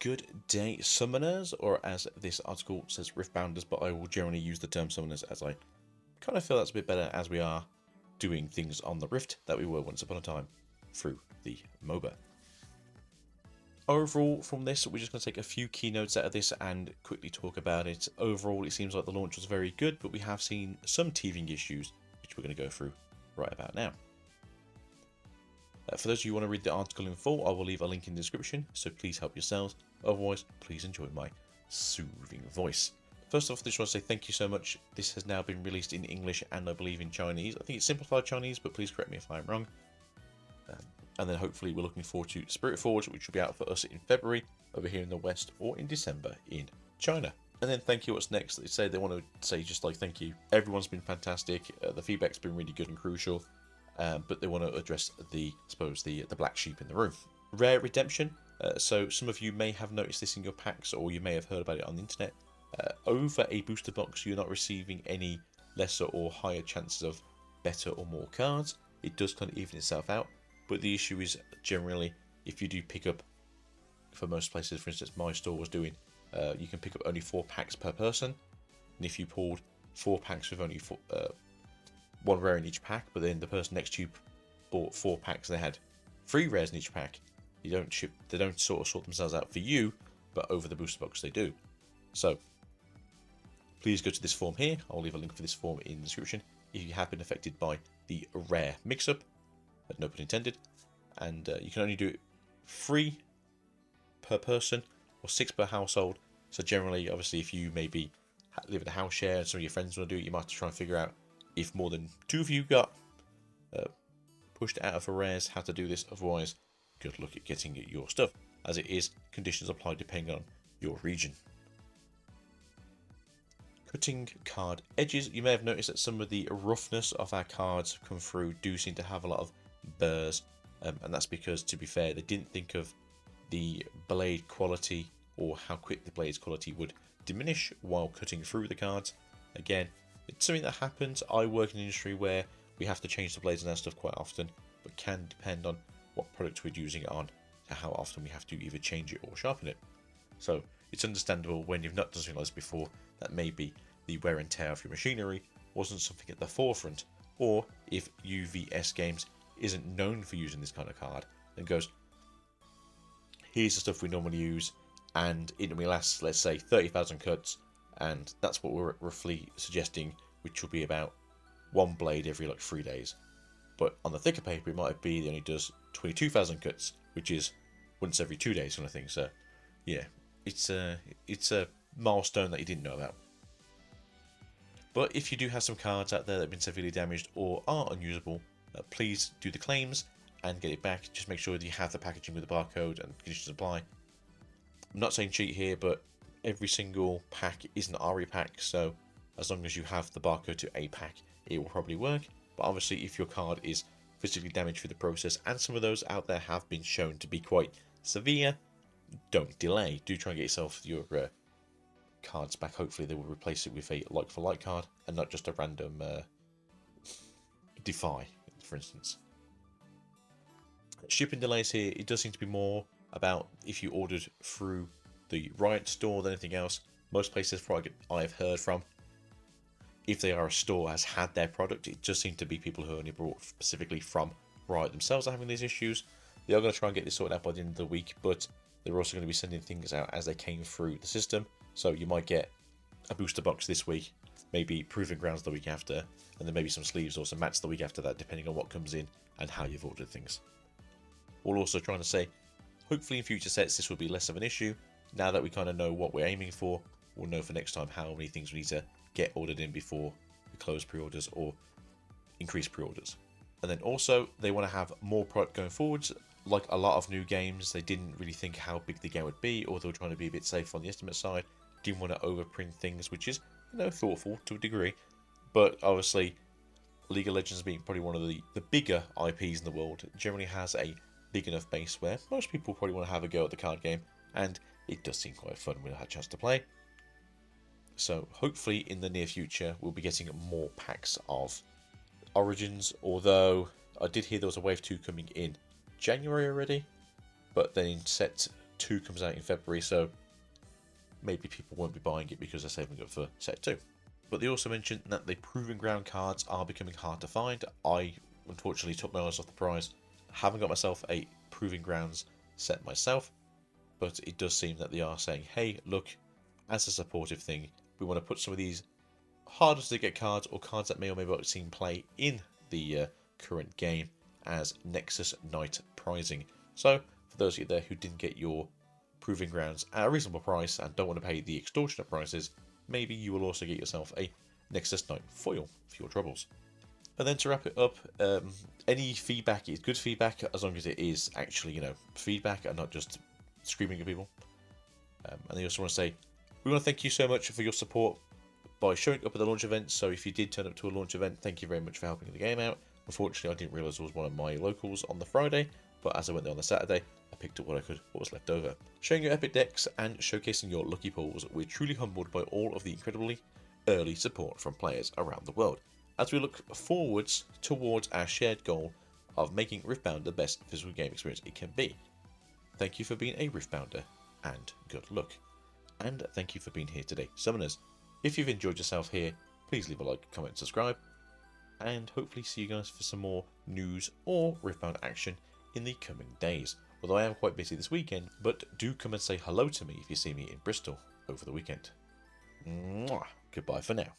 good day, summoners, or as this article says, Riftbounders, but I will generally use the term summoners as I kind of feel that's a bit better as we are doing things on the Rift that we were once upon a time through the MOBA. Overall, from this, we're just going to take a few keynotes out of this and quickly talk about it. Overall, it seems like the launch was very good, but we have seen some teething issues, which we're going to go through right about now. For those of you who want to read the article in full, I will leave a link in the description, so please help yourselves. Otherwise, please enjoy my soothing voice. First off, I just want to say thank you so much. This has now been released in English and I believe in Chinese. I think it's simplified Chinese, but please correct me if I'm wrong. And then hopefully we're looking forward to Spirit Forge, which will be out for us in February over here in the West, or in December in China. And then thank you, what's next? They say they want to say just like thank you. Everyone's been fantastic. The feedback's been really good and crucial. But they want to address the black sheep in the room. Rare redemption. So some of you may have noticed this in your packs, or you may have heard about it on the internet. Over a booster box, you're not receiving any lesser or higher chances of better or more cards. It does kind of even itself out. But the issue is generally, if you do pick up, for most places, for instance, my store was doing, you can pick up only 4 packs per person. And if you pulled 4 packs with only 1 rare in each pack, but then the person next to you bought 4 packs, they had 3 rares in each pack. They don't sort of sort themselves out for you, but over the booster box they do. So please go to this form here. I'll leave a link for this form in the description if you have been affected by the rare mix-up, but no pun intended. And you can only do it 3 per person or 6 per household. So generally, obviously, if you maybe live in a house share and some of your friends want to do it, you might have to try and figure out if more than 2 of you got pushed out of a rares, how to do this. Otherwise, good luck at getting your stuff, as it is conditions apply depending on your region. Cutting card edges. You may have noticed that some of the roughness of our cards come through do seem to have a lot of burrs, and that's because, to be fair, they didn't think of the blade quality or how quick the blade's quality would diminish while cutting through the cards. Again, it's something that happens. I work in an industry where we have to change the blades and that stuff quite often, but can depend on what product we're using it on to how often we have to either change it or sharpen it. So it's understandable when you've not done something like this before that maybe the wear and tear of your machinery wasn't something at the forefront, or if UVS Games isn't known for using this kind of card and goes, here's the stuff we normally use and it only lasts, let's say, 30,000 cuts, and that's what we're roughly suggesting, which will be about 1 blade every like 3 days. But on the thicker paper, it might be that it only does 22,000 cuts, which is once every 2 days kind of thing. So yeah, it's a milestone that you didn't know about. But if you do have some cards out there that have been severely damaged or are unusable, please do the claims and get it back. Just make sure that you have the packaging with the barcode and conditions apply. I'm not saying cheat here, but every single pack isn't an RE pack, so as long as you have the barcode to a pack, it will probably work. But obviously, if your card is physically damaged through the process, and some of those out there have been shown to be quite severe, don't delay. Do try and get yourself your cards back. Hopefully, they will replace it with a like-for-like card and not just a random Defy, for instance. Shipping delays here, it does seem to be more about if you ordered through the Riot store than anything else. Most places I've heard from, if they are a store has had their product, it just seems to be people who only bought specifically from Riot themselves are having these issues. They are going to try and get this sorted out by the end of the week, but they're also going to be sending things out as they came through the system. So you might get a booster box this week, maybe Proving Grounds the week after, and then maybe some sleeves or some mats the week after that, depending on what comes in and how you've ordered things. We're also trying to say, hopefully in future sets this will be less of an issue. Now that we kind of know what we're aiming for, we'll know for next time how many things we need to get ordered in before we close pre-orders or increase pre-orders. And then also, they want to have more product going forwards. Like a lot of new games, they didn't really think how big the game would be, or they were trying to be a bit safe on the estimate side. Didn't want to overprint things, which is, thoughtful to a degree. But obviously, League of Legends being probably one of the bigger IPs in the world, generally has a big enough base where most people probably want to have a go at the card game, and it does seem quite fun when I had a chance to play. So hopefully in the near future we'll be getting more packs of Origins, although I did hear there was a Wave 2 coming in January already, but then in set 2 comes out in February, so maybe people won't be buying it because they're saving up for set 2. But they also mentioned that the Proving Ground cards are becoming hard to find. I unfortunately took my eyes off the prize. Haven't got myself a Proving Grounds set myself, but it does seem that they are saying, hey, look, as a supportive thing, we want to put some of these harder to get cards, or cards that may or may not seem play in the current game, as Nexus Knight prizing. So for those of you there who didn't get your Proving Grounds at a reasonable price and don't want to pay the extortionate prices, maybe you will also get yourself a Nexus Knight foil for your troubles. And then to wrap it up, any feedback is good feedback, as long as it is actually, feedback and not just screaming at people. And I also want to say, we want to thank you so much for your support by showing up at the launch event. So if you did turn up to a launch event, thank you very much for helping the game out. Unfortunately, I didn't realise it was one of my locals on the Friday, but as I went there on the Saturday, I picked up what I could, what was left over. Showing your epic decks and showcasing your lucky pulls, we're truly humbled by all of the incredibly early support from players around the world, as we look forwards towards our shared goal of making Riftbound the best physical game experience it can be. Thank you for being a Riftbounder, and good luck. And thank you for being here today, Summoners. If you've enjoyed yourself here, please leave a like, comment, and subscribe, and hopefully see you guys for some more news or Riftbound action in the coming days. Although I am quite busy this weekend, but do come and say hello to me if you see me in Bristol over the weekend. Mwah. Goodbye for now.